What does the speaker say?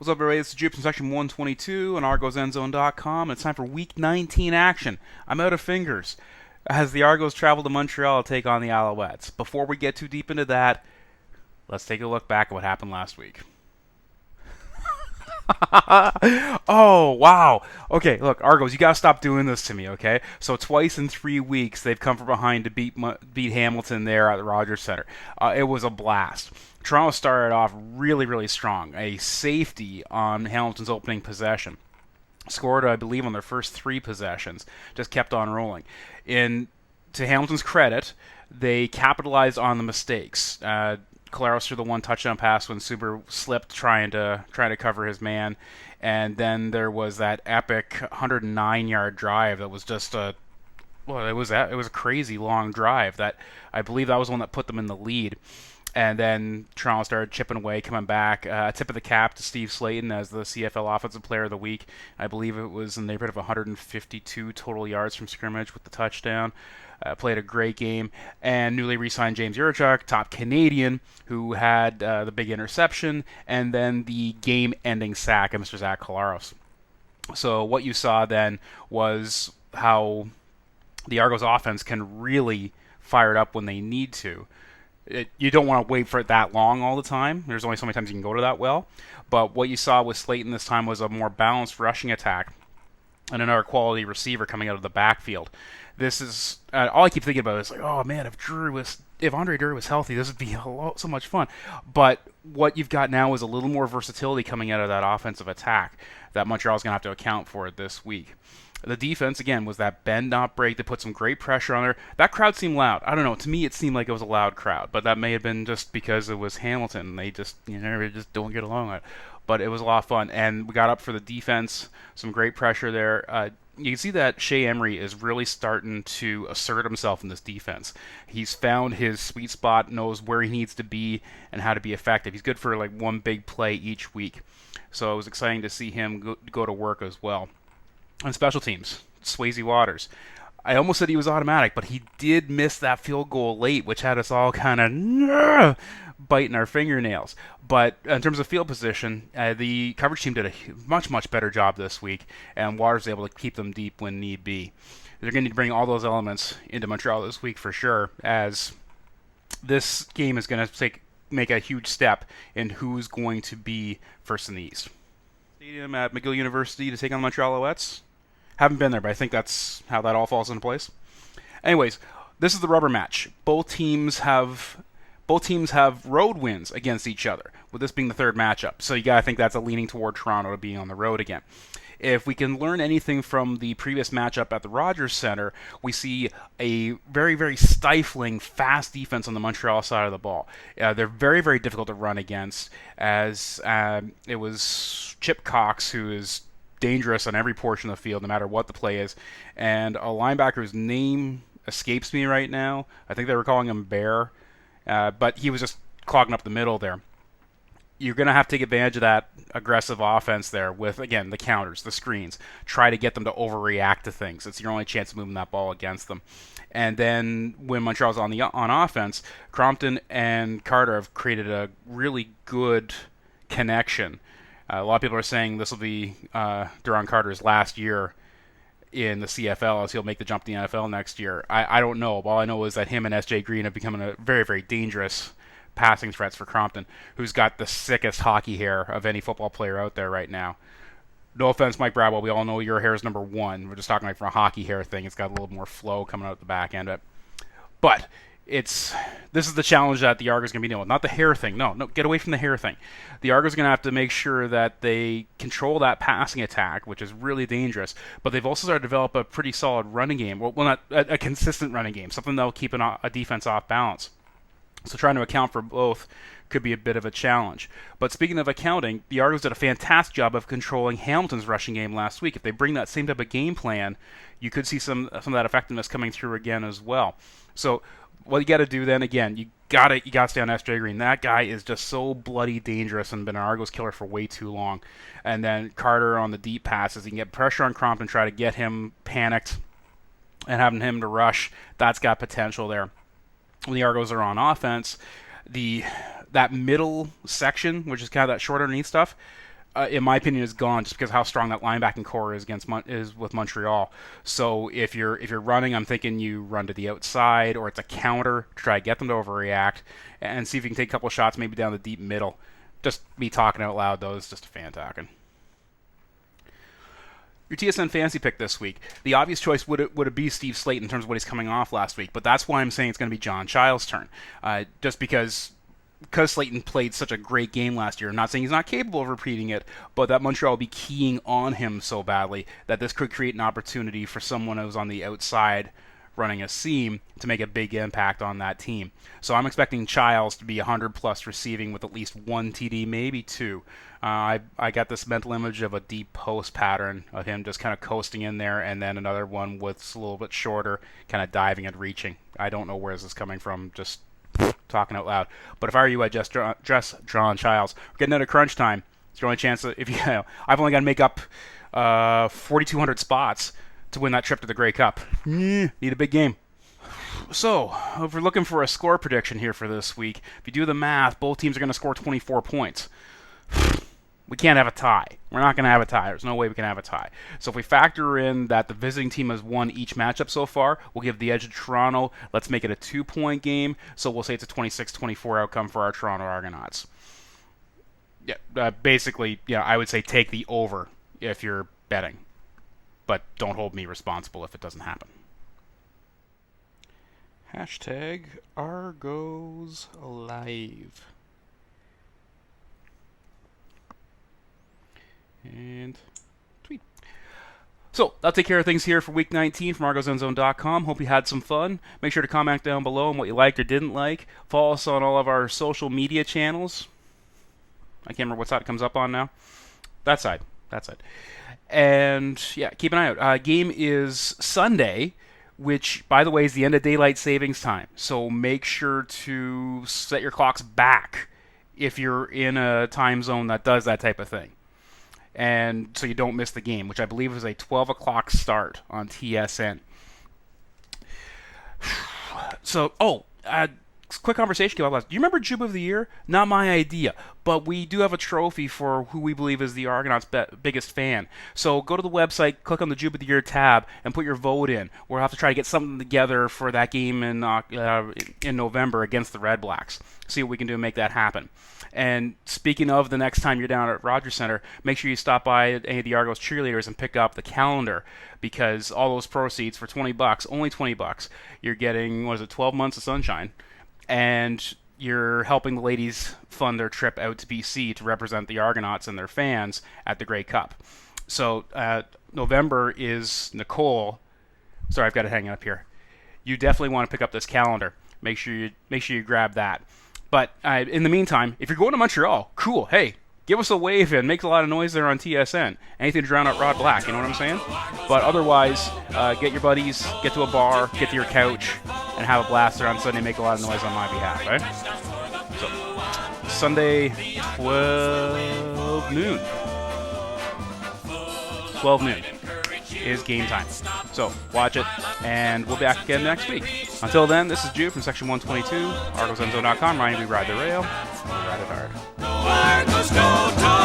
What's up, everybody? It's Jube from Section 122 on ArgosEndzone.com. It's time for Week 19 action. I'm out of fingers as the Argos travel to Montreal to take on the Alouettes. Before we get too deep into that, let's take a look back at what happened last week. Oh, wow. Okay, look, Argos, you gotta stop doing this to me, okay? So twice in 3 weeks, they've come from behind to beat Hamilton there at the Rogers Center. It was a blast. Toronto started off really, really strong. A safety on Hamilton's opening possession. Scored, I believe, on their first 3 possessions. Just kept on rolling. To Hamilton's credit, they capitalized on the mistakes. Collaros threw the one touchdown pass when Suber slipped trying to cover his man, and then there was that epic 109-yard drive that was just it was a crazy long drive that I believe that was the one that put them in the lead. And then Toronto started chipping away, coming back. Tip of the cap to Steve Slayton as the CFL Offensive Player of the Week. I believe it was in the neighborhood of 152 total yards from scrimmage with the touchdown. Played a great game. And newly re-signed James Yurchuk, top Canadian, who had the big interception and then the game-ending sack of Mr. Zach Collaros. So what you saw then was how the Argos offense can really fire it up when they need to. You don't want to wait for it that long all the time. There's only so many times you can go to that well. But what you saw with Slayton this time was a more balanced rushing attack and another quality receiver coming out of the backfield. This is all I keep thinking about is like, oh man, if Andre Drury was healthy, this would be so much fun. But what you've got now is a little more versatility coming out of that offensive attack that Montreal's going to have to account for this week. The defense, again, was that bend, not break. They put some great pressure on there. That crowd seemed loud. I don't know. To me, it seemed like it was a loud crowd, but that may have been just because it was Hamilton. They just, they just don't get along with it. But it was a lot of fun, and we got up for the defense. Some great pressure there. You can see that Shea Emery is really starting to assert himself in this defense. He's found his sweet spot, knows where he needs to be, and how to be effective. He's good for like one big play each week. So it was exciting to see him go to work as well. On special teams, Swayze Waters. I almost said he was automatic, but he did miss that field goal late, which had us all kind of biting our fingernails. But in terms of field position, the coverage team did a much, much better job this week, and Waters was able to keep them deep when need be. They're going to need to bring all those elements into Montreal this week for sure, as this game is going to make a huge step in who's going to be first in the East. Stadium at McGill University to take on the Montreal Alouettes. Haven't been there, but I think that's how that all falls into place. Anyways, this is the rubber match. Both teams have road wins against each other, with this being the third matchup. So you got to think that's a leaning toward Toronto to being on the road again. If we can learn anything from the previous matchup at the Rogers Center, we see a very, very stifling, fast defense on the Montreal side of the ball. They're very, very difficult to run against, as it was Chip Cox who is dangerous on every portion of the field, no matter what the play is, and a linebacker whose name escapes me right now. I think they were calling him Bear, but he was just clogging up the middle there. You're going to have to take advantage of that aggressive offense there with, again, the counters, the screens. Try to get them to overreact to things. It's your only chance of moving that ball against them. And then when Montreal's on offense, Crompton and Carter have created a really good connection. A lot of people are saying this will be Duron Carter's last year in the CFL, as he'll make the jump to the NFL next year. I don't know. All I know is that him and S.J. Green have become a very, very dangerous passing threats for Crompton, who's got the sickest hockey hair of any football player out there right now. No offense, Mike Bradwell. We all know your hair is number one. We're just talking like from a hockey hair thing. It's got a little more flow coming out the back end of it. But this is the challenge that the Argos are going to be dealing with. Not the hair thing. No, get away from the hair thing. The Argos are going to have to make sure that they control that passing attack, which is really dangerous. But they've also started to develop a pretty solid running game. Well, not a consistent running game, something that will keep a defense off balance. So trying to account for both could be a bit of a challenge. But speaking of accounting, the Argos did a fantastic job of controlling Hamilton's rushing game last week. If they bring that same type of game plan, you could see some of that effectiveness coming through again as well. So what you got to do then, again, you got to stay on S.J. Green. That guy is just so bloody dangerous and been an Argos killer for way too long. And then Carter on the deep passes. You can get pressure on Crompton, try to get him panicked and having him to rush. That's got potential there. When the Argos are on offense, that middle section, which is kind of that short underneath stuff, in my opinion, is gone just because how strong that linebacking core is is with Montreal. So if you're running, I'm thinking you run to the outside, or it's a counter to try to get them to overreact, and see if you can take a couple shots maybe down the deep middle. Just me talking out loud, though, is just a fan talking. Your TSN Fantasy Pick this week. The obvious choice would it be Steve Slate in terms of what he's coming off last week, but that's why I'm saying it's going to be John Child's turn. Just because Slayton played such a great game last year. I'm not saying he's not capable of repeating it, but that Montreal will be keying on him so badly that this could create an opportunity for someone who's on the outside running a seam to make a big impact on that team. So I'm expecting Childs to be 100-plus receiving with at least one TD, maybe two. I got this mental image of a deep post pattern of him just kind of coasting in there, and then another one with a little bit shorter, kind of diving and reaching. I don't know where this is coming from, just talking out loud. But if I were you, I'd just dress John Childs. We're getting out of crunch time. It's your only chance that I've only got to make up 4,200 spots to win that trip to the Grey Cup. Need a big game. So, if we're looking for a score prediction here for this week, if you do the math, both teams are going to score 24 points. We can't have a tie. We're not going to have a tie. There's no way we can have a tie. So if we factor in that the visiting team has won each matchup so far, we'll give the edge to Toronto. Let's make it a 2-point game. So we'll say it's a 26-24 outcome for our Toronto Argonauts. Yeah, basically, I would say take the over if you're betting. But don't hold me responsible if it doesn't happen. Hashtag Argos Live. And tweet. So, that'll take care of things here for Week 19 from ArgosEndzone.com. Hope you had some fun. Make sure to comment down below on what you liked or didn't like. Follow us on all of our social media channels. I can't remember what side it comes up on now. That side. And, keep an eye out. Game is Sunday, which, by the way, is the end of daylight savings time. So make sure to set your clocks back if you're in a time zone that does that type of thing. And so you don't miss the game, which I believe is a 12 o'clock start on TSN. So, quick conversation about last. Do you remember Jube of the Year? Not my idea, but we do have a trophy for who we believe is the Argonauts' biggest fan. So go to the website, click on the Jube of the Year tab, and put your vote in. We'll have to try to get something together for that game in November against the Red Blacks. See what we can do to make that happen. And speaking of the next time you're down at Rogers Center, make sure you stop by any of the Argos cheerleaders and pick up the calendar, because all those proceeds for $20, only $20, you're getting, 12 months of sunshine, and you're helping the ladies fund their trip out to BC to represent the Argonauts and their fans at the Grey Cup. So November is Nicole. Sorry, I've got it hanging up here. You definitely want to pick up this calendar. Make sure you grab that. But in the meantime, if you're going to Montreal, cool. Hey, give us a wave and make a lot of noise there on TSN. Anything to drown out Rod Black, you know what I'm saying? But otherwise, get your buddies, get to a bar, get to your couch, and have a blast there on Sunday. Make a lot of noise on my behalf, right? So, Sunday, 12 noon. 12 noon is game time. So, watch it, and we'll be back again next week. Until then, this is Jube from Section 122, ArgosEndzone.com. Ryan, we ride the rail, we ride it hard. Go Argos, go Tar!